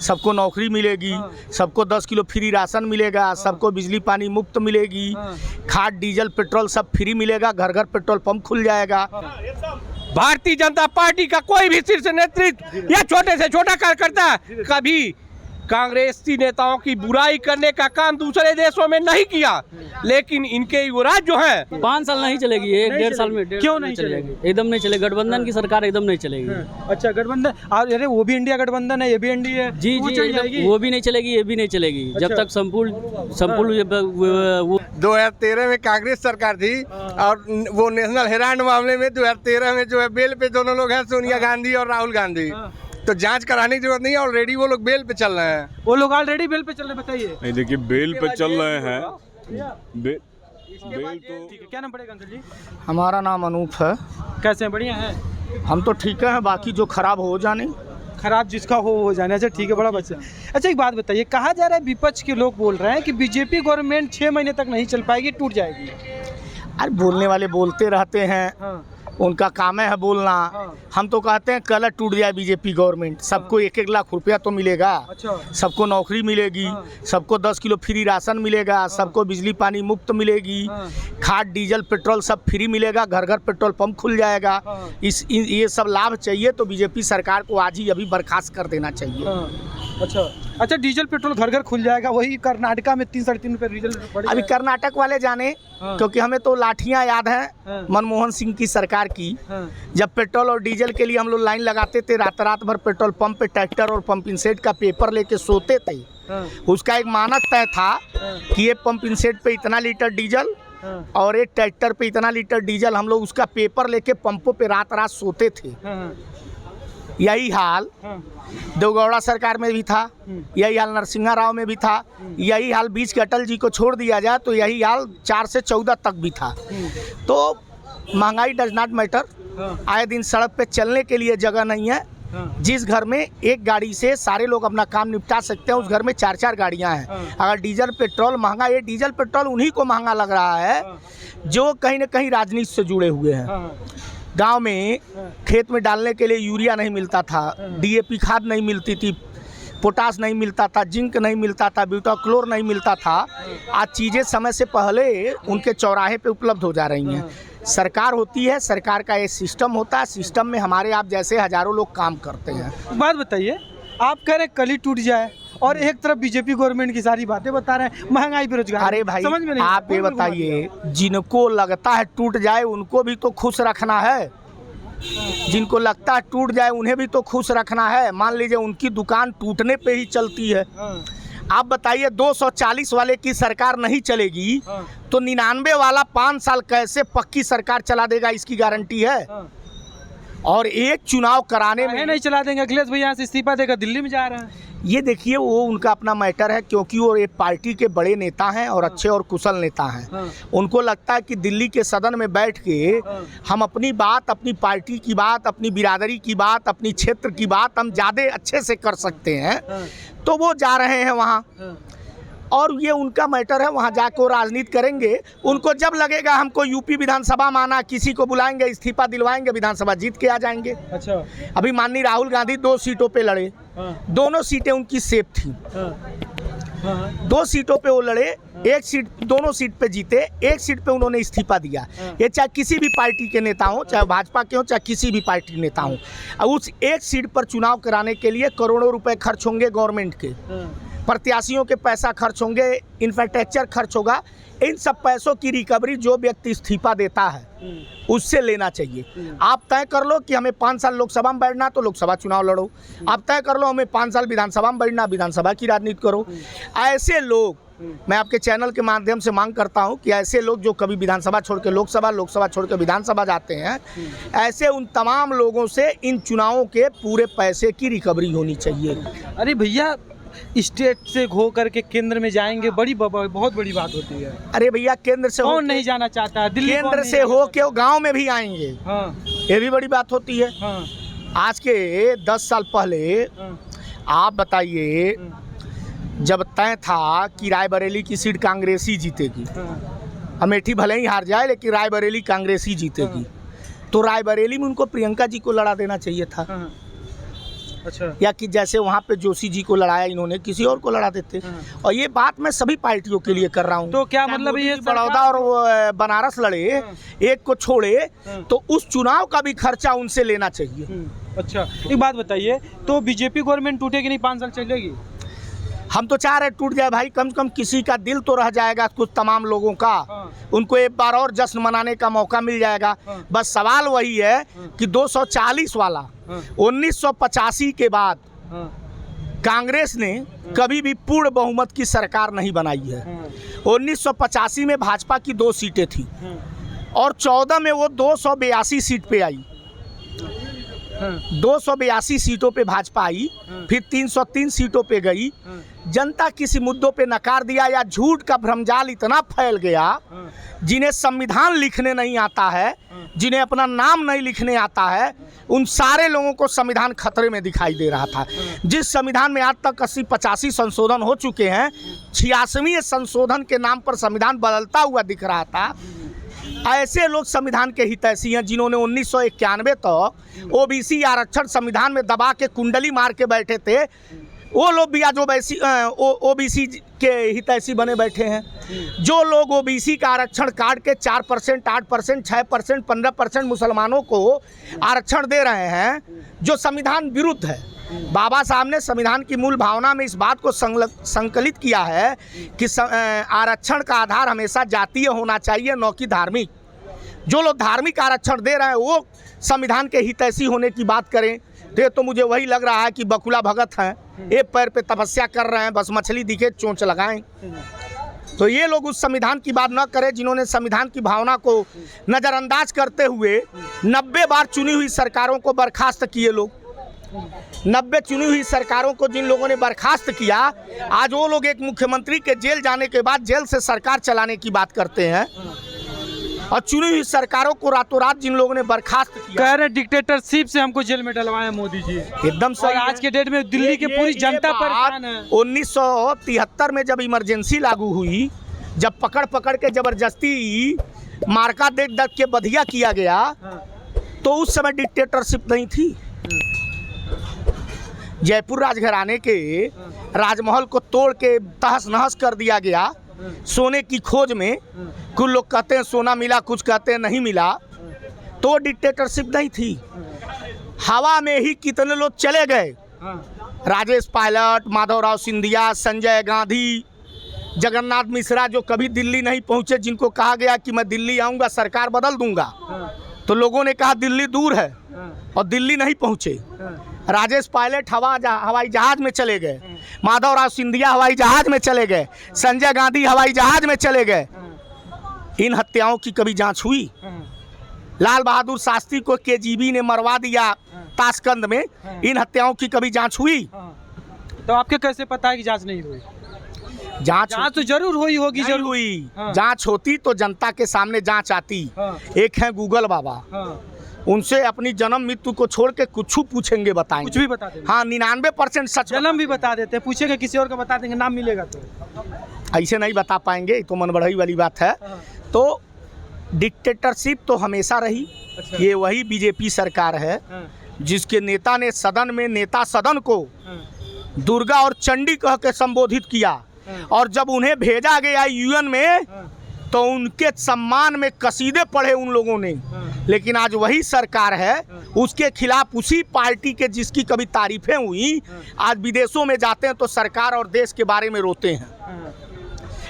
सबको नौकरी मिलेगी, सबको 10 किलो फ्री राशन मिलेगा, सबको बिजली पानी मुफ्त मिलेगी, खाद डीजल पेट्रोल सब फ्री मिलेगा, घर घर पेट्रोल पंप खुल जाएगा। भारतीय जनता पार्टी का कोई भी शीर्ष नेतृत्व या छोटे से छोटा कार्यकर्ता कभी कांग्रेसी नेताओं की बुराई करने का काम दूसरे देशों में नहीं किया, लेकिन इनके युवराज जो है 5 साल नहीं चलेगी, 1-1.5 साल में क्यों नहीं चलेगी? एकदम नहीं चलेगी। गठबंधन की सरकार एकदम नहीं चलेगी। अच्छा, गठबंधन, अरे वो भी इंडिया गठबंधन है, ये भी एनडीए है। जी जी, एकदम वो भी नहीं चलेगी, ये भी नहीं चलेगी। जब तक संपूर्ण 2013 में कांग्रेस सरकार थी और वो नेशनल हेराल्ड मामले में 2013 में जो है बेल पे दोनों लोग हैं, सोनिया गांधी और राहुल गांधी। तो जांच कराने की जरूरत नहीं है, ऑलरेडी वो लोग बेल पे चल रहे हैं। वो लोग ऑलरेडी बेल पे चल रहे, बताइए। नहीं देखिए, बेल पे चल रहे हैं। बेल तो ठीक है, क्या नाम पड़ेगा अंकल जी? हमारा नाम अनूप है। कैसे हैं? बढ़िया हैं? हम तो ठीक है, बाकी जो खराब हो जाने। खराब जिसका हो जाने। अच्छा ठीक है, बड़ा बच्चा। अच्छा एक बात बताइए, कहा जा रहा है विपक्ष के लोग बोल रहे हैं कि बीजेपी गवर्नमेंट 6 महीने तक नहीं चल पाएगी, टूट जाएगी। अरे बोलने वाले बोलते रहते हैं, उनका काम है बोलना। हम तो कहते हैं कल टूट जाए बीजेपी गवर्नमेंट, सबको 1-1 लाख रुपया तो मिलेगा, सबको नौकरी मिलेगी, सबको 10 किलो फ्री राशन मिलेगा, सबको बिजली पानी मुफ्त मिलेगी, खाद डीजल पेट्रोल सब फ्री मिलेगा, घर घर पेट्रोल पंप खुल जाएगा। ये सब लाभ चाहिए तो बीजेपी सरकार को आज ही अभी बर्खास्त कर देना चाहिए। अच्छा, डीजल पेट्रोल घर घर खुल जाएगा, वही कर्नाटका में 3-3.5 रुपए डीजल पड़ेगा। अभी कर्नाटक वाले जाने, क्योंकि हमें तो लाठियां याद हैं मनमोहन सिंह की सरकार की, जब पेट्रोल और डीजल के लिए हम लोग लाइन लगाते थे, रात भर पेट्रोल पंप पे ट्रैक्टर और पंपिंग सेट का पेपर लेके सोते थे। उसका एक मानक तय था कि ये पंपिंग सेट पे इतना लीटर डीजल और एक ट्रैक्टर पे इतना लीटर डीजल, हम लोग उसका पेपर लेके पंपों पे रात सोते थे। यही हाल देवगौड़ा सरकार में भी था, यही हाल नरसिंहा राव में भी था, यही हाल बीच के अटल जी को छोड़ दिया जाए तो यही हाल 4 से 14 तक भी था। तो महंगाई डज नॉट मैटर। आए दिन सड़क पे चलने के लिए जगह नहीं है। जिस घर में एक गाड़ी से सारे लोग अपना काम निपटा सकते हैं, उस घर में 4-4 गाड़ियां हैं। अगर डीजल पेट्रोल महंगा, ये डीजल पेट्रोल उन्हीं को महंगा लग रहा है जो कहीं ना कहीं राजनीति से जुड़े हुए हैं। गांव में खेत में डालने के लिए यूरिया नहीं मिलता था, डीएपी खाद नहीं मिलती थी, पोटास नहीं मिलता था, जिंक नहीं मिलता था, ब्यूटाक्लोर नहीं मिलता था। आज चीज़ें समय से पहले उनके चौराहे पे उपलब्ध हो जा रही हैं। सरकार होती है, सरकार का ये सिस्टम होता है, सिस्टम में हमारे आप जैसे हजारों लोग काम करते हैं। बात बताइए, आप कह रहे कल ही टूट जाए और एक तरफ बीजेपी गवर्नमेंट की सारी बातें बता रहे हैं, महंगाई बेरोजगार। अरे भाई समझ में नहीं, आप ये बताइए, जिनको लगता है टूट जाए उनको भी तो खुश रखना है, जिनको लगता है टूट जाए उन्हें भी तो खुश रखना है। मान लीजिए उनकी दुकान टूटने पे ही चलती है। आप बताइए 240 वाले की सरकार नहीं चलेगी तो 99 वाला 5 साल कैसे पक्की सरकार चला देगा, इसकी गारंटी है। और एक चुनाव कराने में नहीं चला देंगे। अखिलेश भैया यहाँ से इस्तीफा देकर दिल्ली में जा रहे हैं। ये देखिए, वो उनका अपना मैटर है, क्योंकि वो एक पार्टी के बड़े नेता हैं और अच्छे और कुशल नेता हैं। उनको लगता है कि दिल्ली के सदन में बैठ के हम अपनी बात, अपनी पार्टी की बात, अपनी बिरादरी की बात, अपनी क्षेत्र की बात हम ज़्यादा अच्छे से कर सकते हैं, तो वो जा रहे हैं वहाँ। और ये उनका मैटर है, वहाँ जाकर राजनीति करेंगे। उनको जब लगेगा हमको यूपी विधानसभा में आना, किसी को बुलाएंगे, इस्तीफा दिलवाएंगे, विधानसभा जीत के आ जाएंगे। अच्छा, अभी माननीय राहुल गांधी 2 सीटों पे लड़े, दोनों सीटें उनकी सेफ थी। 2 सीटों पे वो लड़े, एक सीट, दोनों सीट पे जीते, एक सीट पे उन्होंने इस्तीफा दिया। ये चाहे किसी भी पार्टी के नेता हो, चाहे भाजपा के हो, चाहे किसी भी पार्टी के नेता हो, उस एक सीट पर चुनाव कराने के लिए करोड़ों रुपए खर्च होंगे, गवर्नमेंट के प्रत्याशियों के पैसा खर्च होंगे, इंफ्रास्ट्रक्चर खर्च होगा। इन सब पैसों की रिकवरी जो व्यक्ति इस्तीफा देता है उससे लेना चाहिए। आप तय कर लो कि हमें 5 साल लोकसभा में बैठना, तो लोकसभा चुनाव लड़ो। आप तय कर लो हमें 5 साल विधानसभा में बैठना, विधानसभा की राजनीति करो। ऐसे लोग, मैं आपके चैनल के माध्यम से मांग करता हूं कि ऐसे लोग जो कभी विधानसभा छोड़ के लोकसभा, लोकसभा छोड़ के विधानसभा जाते हैं, ऐसे उन तमाम लोगों से इन चुनावों के पूरे पैसे की रिकवरी होनी चाहिए। अरे भैया, स्टेट से हो करके केंद्र में जाएंगे, बहुत बड़ी बात होती है। अरे भैया, केंद्र से कौन नहीं जाना चाहता है? दिल्ली केंद्र से हो के गांव में भी आएंगे, ये भी बड़ी बात होती है। आज के 10 साल पहले आप बताइए, जब तय था कि रायबरेली की सीट कांग्रेसी जीतेगी, अमेठी भले ही हार जाए लेकिन रायबरेली कांग्रेसी जीतेगी, तो रायबरेली में उनको प्रियंका जी को लड़ा देना चाहिए था। अच्छा। या कि जैसे वहाँ पे जोशी जी को लड़ाया इन्होंने, किसी और को लड़ा देते। और ये बात मैं सभी पार्टियों के लिए कर रहा हूँ। तो क्या चाहे मतलब मोदी ये जी बड़ौदा और वो, बनारस लड़े, एक को छोड़े, तो उस चुनाव का भी खर्चा उनसे लेना चाहिए। अच्छा, एक बात बताइए, तो बीजेपी गवर्नमेंट टूटेगी नहीं, 5 साल चलेगी? हम तो चाह रहे टूट जाए भाई, कम से कम किसी का दिल तो रह जाएगा, कुछ तमाम लोगों का। उनको एक बार और जश्न मनाने का मौका मिल जाएगा। बस सवाल वही है कि 240 वाला 1985 के बाद कांग्रेस ने कभी भी पूर्ण बहुमत की सरकार नहीं बनाई है। 1985 में भाजपा की 2 सीटें थी और 14 में वो 282 सीट पे आई। 282 सीटों पे भाजपा आई, फिर 303 सीटों पे गई। जनता किसी मुद्दों पे नकार दिया या झूठ का भ्रमजाल इतना फैल गया, जिन्हें संविधान लिखने नहीं आता है, जिन्हें अपना नाम नहीं लिखने आता है, उन सारे लोगों को संविधान खतरे में दिखाई दे रहा था। जिस संविधान में आज तक 80-85 संशोधन हो चुके हैं, 86वें संशोधन के नाम पर संविधान बदलता हुआ दिख रहा था। ऐसे लोग संविधान के हितैषी हैं जिन्होंने 1991 तक ओबीसी आरक्षण संविधान में दबा के कुंडली मार के बैठे थे। वो लोग भी आज ओबीसी के हितैषी बने बैठे हैं। जो लोग ओबीसी का आरक्षण काट के 4%, 8%, 6%, 15% मुसलमानों को आरक्षण दे रहे हैं, जो संविधान विरुद्ध है। बाबा साहब ने संविधान की मूल भावना में इस बात को संकलित किया है कि आरक्षण का आधार हमेशा जातीय होना चाहिए, न कि धार्मिक। जो लोग धार्मिक आरक्षण दे रहे हैं वो संविधान के हितैषी होने की बात करें, तो मुझे वही लग रहा है कि बकुला भगत हैं, एक पैर पे तपस्या कर रहे हैं, बस मछली दिखे चोंच लगाएं। तो ये लोग उस संविधान की बात न करें जिन्होंने संविधान की भावना को नज़रअंदाज करते हुए 90 बार चुनी हुई सरकारों को बर्खास्त किए। लोग 90 चुनी हुई सरकारों को जिन लोगों ने बर्खास्त किया, आज वो लोग एक मुख्यमंत्री के जेल जाने के बाद जेल से सरकार चलाने की बात करते हैं। और चुनी हुई सरकारों को रातों रात जिन लोगों ने बर्खास्त किया, कह रहे डिक्टेटरशिप से हमको जेल में डलवाए मोदी जी। एकदम सही। और आज के डेट में दिल्ली की पूरी जनता परेशान है। 1973 में जब इमरजेंसी लागू हुई, जब पकड़ के जबरदस्ती मार्का देख के बधिया किया गया, तो उस समय डिक्टेटरशिप नहीं थी। जयपुर राजघराने के राजमहल को तोड़ के तहस नहस कर दिया गया सोने की खोज में। कुछ लोग कहते हैं सोना मिला, कुछ कहते हैं नहीं मिला, तो डिक्टेटरशिप नहीं थी। हवा में ही कितने लोग चले गए, राजेश पायलट, माधवराव सिंधिया, संजय गांधी, जगन्नाथ मिश्रा, जो कभी दिल्ली नहीं पहुंचे, जिनको कहा गया कि मैं दिल्ली आऊंगा, सरकार बदल दूंगा, तो लोगों ने कहा दिल्ली दूर है और दिल्ली नहीं पहुंचे। राजेश पायलट हवाई जहाज में चले गए, माधवराव सिंधिया हवाई जहाज में चले गए, संजय गांधी हवाई जहाज में चले गए। इन हत्याओं की कभी जांच हुई? लाल बहादुर शास्त्री को केजीबी ने मरवा दिया ताशकंद में, इन हत्याओं की कभी जांच हुई? तो आपके कैसे पता है कि जांच नहीं हुई? जांच तो जरूर हुई होगी, जरूर हुई। जांच होती तो जनता के सामने जांच आती। एक है गूगल बाबा, उनसे अपनी जन्म मृत्यु को छोड़ के कुछ पूछेंगे, बताएंगे, कुछ भी बता देंगे। हाँ, 99% सच। जन्म भी बता देते हैं, पूछेंगे किसी और का बता देंगे, नाम मिलेगा तो ऐसे नहीं बता पाएंगे, तो मन बढ़ई वाली बात है। तो डिक्टेटरशिप तो हमेशा रही। ये वही बीजेपी सरकार है जिसके नेता ने सदन में नेता सदन को दुर्गा और चंडी कह के संबोधित किया, और जब उन्हें भेजा गया यूएन में तो उनके सम्मान में कसीदे पढ़े उन लोगों ने। लेकिन आज वही सरकार है, उसके खिलाफ उसी पार्टी के जिसकी कभी तारीफें हुई, आज विदेशों में जाते हैं तो सरकार और देश के बारे में रोते हैं।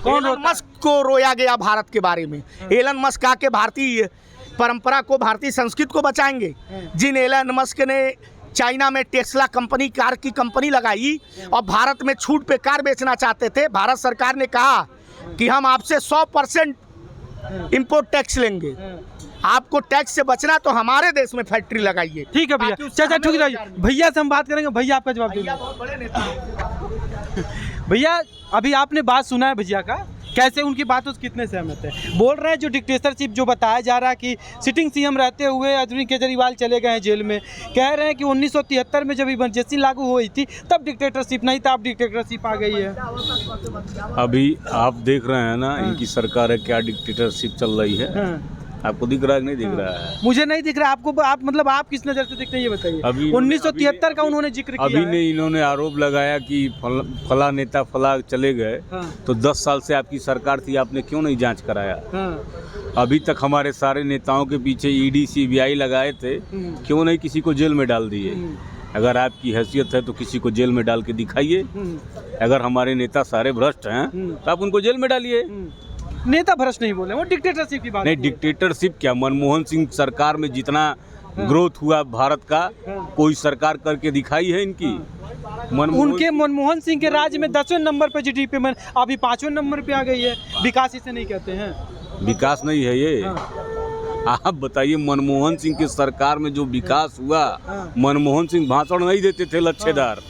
कौन एलन मस्क को रोया गया भारत के बारे में? एलन मस्क आके भारतीय परंपरा को, भारतीय संस्कृति को बचाएंगे? जिन एलन मस्क ने चाइना में टेस्ला कंपनी, कार की कंपनी लगाई और भारत में छूट पे कार बेचना चाहते थे, भारत सरकार ने कहा कि हम आपसे 100% इंपोर्ट टैक्स लेंगे, आपको टैक्स से बचना तो हमारे देश में फैक्ट्री लगाइए। ठीक है भैया, चाचा ठीक है, भैया से हम बात करेंगे। भैया आपका जवाब दीजिए। भैया अभी आपने बात सुना है भैया का, कैसे उनकी बातों से कितने सहमत है? बोल रहे हैं जो डिक्टेटरशिप जो बताया जा रहा है कि सिटिंग सीएम रहते हुए अरविंद केजरीवाल चले गए हैं जेल में। कह रहे हैं कि 1973 में जब इमरजेंसी लागू हुई थी तब डिक्टेटरशिप नहीं था, अब डिक्टेटरशिप आ गई है। अभी आप देख रहे हैं ना, इनकी सरकार है, क्या डिक्टेटरशिप चल रही है। आपको दिख रहा है कि नहीं दिख रहा है? मुझे नहीं दिख रहा, आपको आप मतलब आप किस नज़र से देखते हैं ये बताइए। अभी 1973 का उन्होंने जिक्र किया अभी है। ने इन्होंने आरोप लगाया कि फला नेता फला चले गए, हाँ। तो 10 साल से आपकी सरकार थी, आपने क्यों नहीं जांच कराया? हाँ। अभी तक हमारे सारे नेताओं के पीछे ईडी सीबीआई लगाए थे, क्यों नहीं किसी को जेल में डाल दिए? अगर आपकी हैसियत है तो किसी को जेल में डाल के दिखाइए। अगर हमारे नेता सारे भ्रष्ट हैं तो आप उनको जेल में डालिए। नेता भ्रष्ट नहीं बोले, वो डिक्टेटरशिप की बात नहीं, है। डिक्टेटरशिप क्या, मनमोहन सिंह सरकार में जितना ग्रोथ हुआ भारत का, कोई सरकार करके दिखाई है इनकी? उनके मनमोहन सिंह के राज्य में 10वें नंबर पे जीडीपी में, अभी 5वें नंबर पे आ गई है। विकास इसे नहीं कहते हैं। विकास नहीं है ये। आप बताइए, मनमोहन सिंह की सरकार में जो विकास हुआ, मनमोहन सिंह भाषण नहीं देते थे लच्छेदार,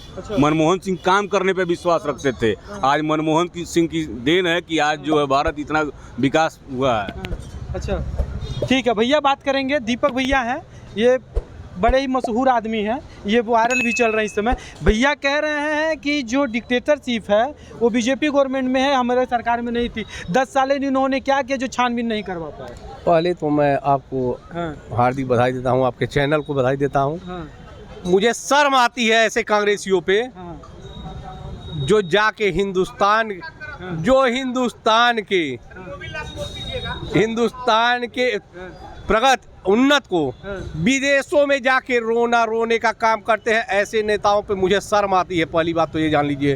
मनमोहन सिंह काम करने पे विश्वास रखते थे। आज मनमोहन सिंह की देन है कि आज जो है भारत इतना विकास हुआ है। अच्छा, ठीक है भैया, बात करेंगे। दीपक भैया हैं, ये बड़े ही मशहूर आदमी हैं, ये वायरल भी चल रहे हैं इस समय। भैया कह रहे हैं कि जो डिक्टेटरशिप है वो बीजेपी गवर्नमेंट में है, हमारे सरकार में नहीं थी। 10 साल इन्होंने क्या किया जो छानबीन नहीं करवा पाए? पहले तो मैं आपको हार्दिक बधाई देता हूँ, आपके चैनल को बधाई देता हूँ। मुझे शर्म आती है ऐसे कांग्रेसियों पे जो जाके हिंदुस्तान के प्रगत उन्नत को विदेशों में जाके रोने का काम करते हैं। ऐसे नेताओं पे मुझे शर्म आती है। पहली बात तो ये जान लीजिए।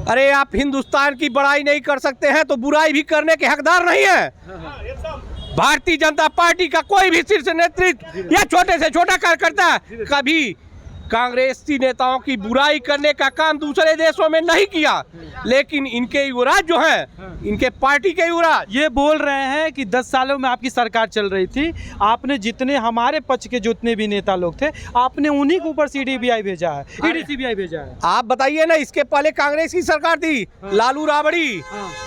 अरे आप हिंदुस्तान की बड़ाई नहीं कर सकते हैं तो बुराई भी करने के हकदार नहीं है। भारतीय जनता पार्टी का कोई भी शीर्ष नेतृत्व या छोटे से छोटा कार्यकर्ता कभी कांग्रेसी नेताओं की बुराई करने का काम दूसरे देशों में नहीं किया, लेकिन इनके युवराज जो हैं, इनके पार्टी के युवराज ये बोल रहे हैं कि 10 सालों में आपकी सरकार चल रही थी, आपने जितने हमारे पक्ष के जितने भी नेता लोग थे, आपने उन्हीं के ऊपर सीडीबीआई भेजा है, ईडी सीबीआई भेजा है। आप बताइए ना, इसके पहले कांग्रेस की सरकार थी, लालू राबड़ी,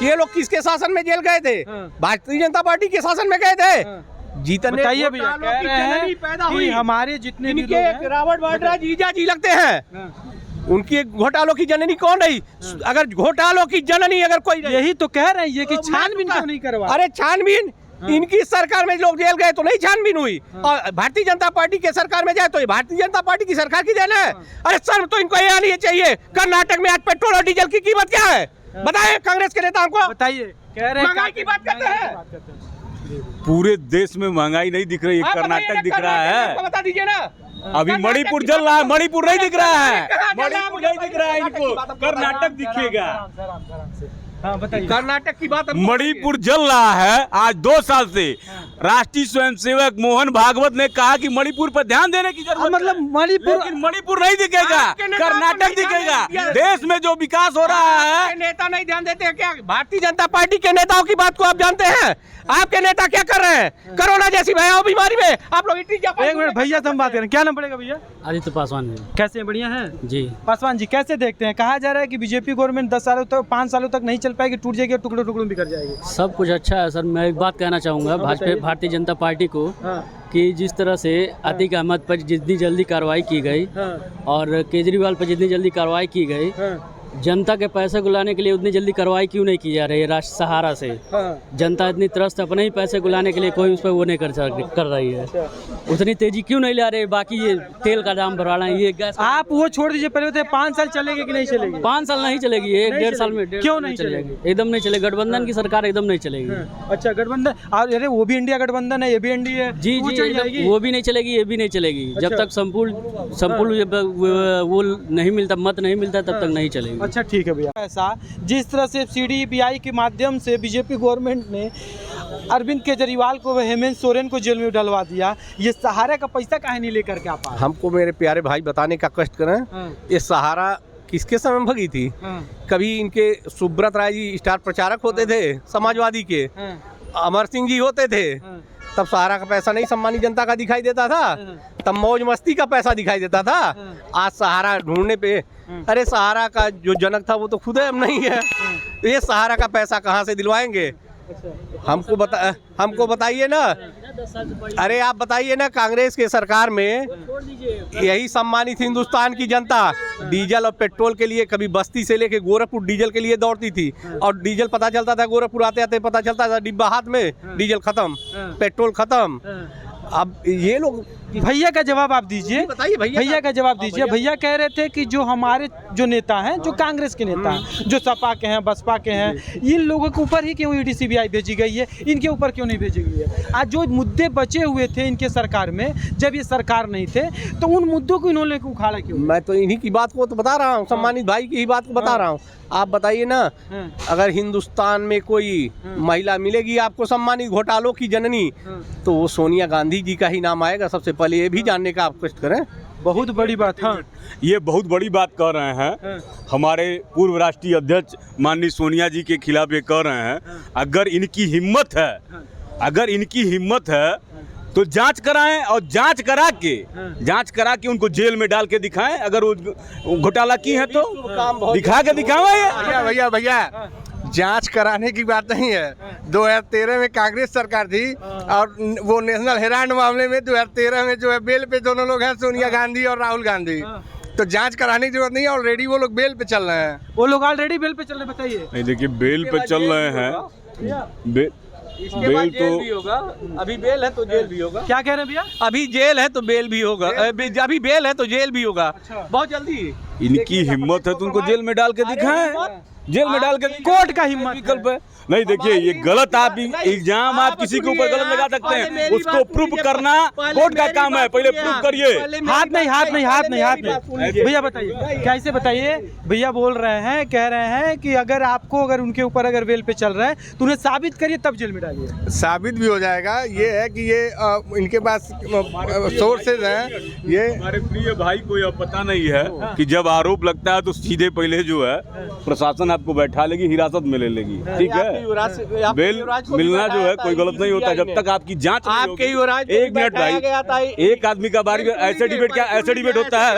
ये लोग किसके शासन में जेल गए थे? भारतीय जनता पार्टी के शासन में गए थे। जीतने बताइए भैया, कह रहे हैं कि हमारे जितने भी लोग हैं, रॉबर्ट वाड्रा जीजा जी लगते हैं, उनकी घोटालों की जननी कौन रही? अगर घोटालों की जननी अगर कोई रही, यही तो कह रहे हैं ये कि छानबीन क्यों नहीं करवा? अरे छानबीन, इनकी सरकार में लोग जेल गए तो नहीं छानबीन हुई, और भारतीय जनता पार्टी के सरकार में जाए तो ये भारतीय जनता पार्टी की सरकार की देन है। अरे सर, तो इनको ये आनी चाहिए। कर्नाटक में आज पेट्रोल और डीजल की कीमत क्या है बताए कांग्रेस के नेताओं को? बताइए, कह रहे हैं महंगाई की बात करते हैं। पूरे देश में महंगाई नहीं दिख रही है, कर्नाटक दिख रहा है। बता दीजिए ना। अभी मणिपुर जल रहा है, मणिपुर नहीं दिख रहा है, मणिपुर नहीं दिख रहा है इनको, कर्नाटक दिखेगा। हाँ बताइए, कर्नाटक की बात मणिपुर जल रहा है आज 2 साल से। राष्ट्रीय स्वयंसेवक मोहन भागवत ने कहा कि मणिपुर पर ध्यान देने की जरूरत है, मतलब मणिपुर नहीं दिखेगा, कर्नाटक दिखेगा। देश में जो विकास हो रहा है, नेता नहीं ध्यान देते हैं क्या? भारतीय जनता पार्टी के नेताओं की बात को आप जानते हैं? आपके नेता क्या कर रहे हैं? कोरोना जैसी भयावह बीमारी में आप लोग इतनी। एक मिनट भैया से हम बात करें, क्या नाम पड़ेगा भैया? आदित्य पासवान है कैसे हैं? बढ़िया हैं जी। पासवान जी, कैसे देखते हैं? कहा जा रहा है कि बीजेपी गवर्नमेंट 10 सालों तक 5 सालों तक नहीं चल पाएगी, टूट जाएगी और टुकड़ों टुकड़ों बिखर जाएगी। सब कुछ अच्छा है सर। मैं एक बात कहना चाहूँगा भारतीय जनता पार्टी को कि जिस तरह से अतीक अहमद पर जितनी जल्दी कार्रवाई की गई और केजरीवाल पर जितनी जल्दी कार्रवाई की गई, जनता के पैसे गुलाने के लिए उतनी जल्दी कार्रवाई क्यों नहीं की जा रही है? राष्ट्र सहारा से जनता इतनी त्रस्त अपने ही पैसे गुलाने के लिए कोई उस पर वो नहीं कर रही है। उतनी तेजी क्यों नहीं ला रहे? बाकी ये तेल का दाम बढ़ा रहे हैं, ये गैस, आप वो छोड़ दीजिए, पहले होते 5 साल चलेगी कि नहीं चलेगी? 5 साल नहीं चलेगी, 1-1.5 साल में क्यों नहीं चलेगी? एकदम नहीं चलेगी। गठबंधन की सरकार एकदम नहीं चलेगी। अच्छा, गठबंधन, अरे वो भी इंडिया गठबंधन है, ये भी एनडीए है। जी जी, वो भी नहीं चलेगी, ये भी नहीं चलेगी। जब तक संपूर्ण वो नहीं मिलता, मत नहीं मिलता, तब तक नहीं चलेगी। अच्छा ठीक है भैया। ऐसा जिस तरह से सीडीबीआई के माध्यम से बीजेपी गवर्नमेंट ने अरविंद केजरीवाल को, हेमंत सोरेन को जेल में डलवा दिया, ये सहारा का पैसा काहे नहीं लेकर के आ पाए? हमको मेरे प्यारे भाई बताने का कष्ट करें, ये सहारा किसके समय में भगी थी? कभी इनके सुब्रत राय जी स्टार प्रचारक होते थे समाजवादी के, अमर सिंह जी होते थे, तब सहारा का पैसा नहीं सम्मानित जनता का दिखाई देता था, तब मौज मस्ती का पैसा दिखाई देता था। आज सहारा ढूंढने पे, अरे सहारा का जो जनक था वो तो खुद हम नहीं है, ये सहारा का पैसा कहाँ से दिलवाएंगे? हमको बताइए ना अरे आप बताइए ना, कांग्रेस के सरकार में यही सम्मानित हिंदुस्तान की जनता डीजल और पेट्रोल के लिए कभी बस्ती से लेके गोरखपुर डीजल के लिए दौड़ती थी, और डीजल पता चलता था गोरखपुर आते आते पता चलता था डिब्बा हाथ में, डीजल खत्म, पेट्रोल खत्म। अब ये लोग भैया का जवाब आप दीजिए, बताइए भैया का जवाब दीजिए। भैया कह रहे थे कि जो हमारे जो नेता हैं, जो कांग्रेस के नेता हैं, जो सपा के हैं, बसपा के हैं, इन लोगों के ऊपर ही क्यों ईडी सीबीआई भेजी गई है, इनके ऊपर क्यों नहीं भेजी गई है? आज जो मुद्दे बचे हुए थे इनके सरकार में, जब ये सरकार नहीं थे, तो उन मुद्दों को इन्होंने उखाड़ा क्यों? मैं तो इन्हीं की बात को तो बता रहा हूँ, सम्मानित भाई की ही बात को बता रहा हूँ। आप बताइए ना, अगर हिंदुस्तान में कोई महिला मिलेगी आपको सम्मानित घोटालों की जननी, तो वो सोनिया गांधी जी का ही नाम आएगा सबसे पहले। ये भी जानने का आप कष्ट करें। बहुत बड़ी बात। हाँ, ये बहुत बड़ी बात कह रहे हैं। हमारे पूर्व राष्ट्रीय अध्यक्ष माननीय सोनिया जी के खिलाफ ये कह रहे हैं। अगर इनकी हिम्मत है, अगर इनकी हिम्मत है तो जांच कराएं, और जांच करा के उनको जेल में डाल के दिखाएं। अगर वो घोटाला की है तो दिखा के दिखाएं। भैया जांच कराने की बात नहीं है। 2013 में कांग्रेस सरकार थी, और वो नेशनल हेराल्ड मामले में 2013 में जो है बेल पे दोनों लोग हैं, सोनिया गांधी और राहुल गांधी। तो जांच कराने की जरूरत नहीं है, ऑलरेडी वो लोग बेल पे चल रहे हैं। वो लोग ऑलरेडी बेल पे चल रहे, बताइए। नहीं देखिए, बेल पे चल रहे हैं। बेल तो भी होगा, अभी बेल है तो जेल भी होगा। क्या कह रहे हैं भैया? अभी जेल है तो बेल भी होगा, अभी बेल है तो जेल भी होगा। बहुत जल्दी इनकी हिम्मत है तो उनको जेल में डाल के दिखाएं। जेल में डाल के कोर्ट का हिम्मत विकल्प है। नहीं देखिए, ये गलत, आप इल्जाम आप किसी के ऊपर गलत लगा सकते हैं, उसको प्रूफ करना कोर्ट का काम है। पहले प्रूफ करिए। हाथ नहीं। भैया बताइए, कैसे बताइए? भैया बोल रहे हैं, कह रहे हैं कि अगर उनके ऊपर अगर बेल पे चल रहा है तो उन्हें साबित करिए तब जेल में डालिए। साबित भी हो जाएगा। ये है कि ये इनके पास सोर्सेज हैं। ये हमारे प्रिय भाई को यह पता नहीं है कि जब आरोप लगता है तो सीधे पहले जो है प्रशासन आपको बैठा लेगी, हिरासत में ले लेगी। ठीक है, बेल मिलना जो है कोई गलत नहीं होता जब तक आपकी जांच नहीं होगी। एक मिनट भाई, एक आदमी का बारी ऐसे डिबेट होता है।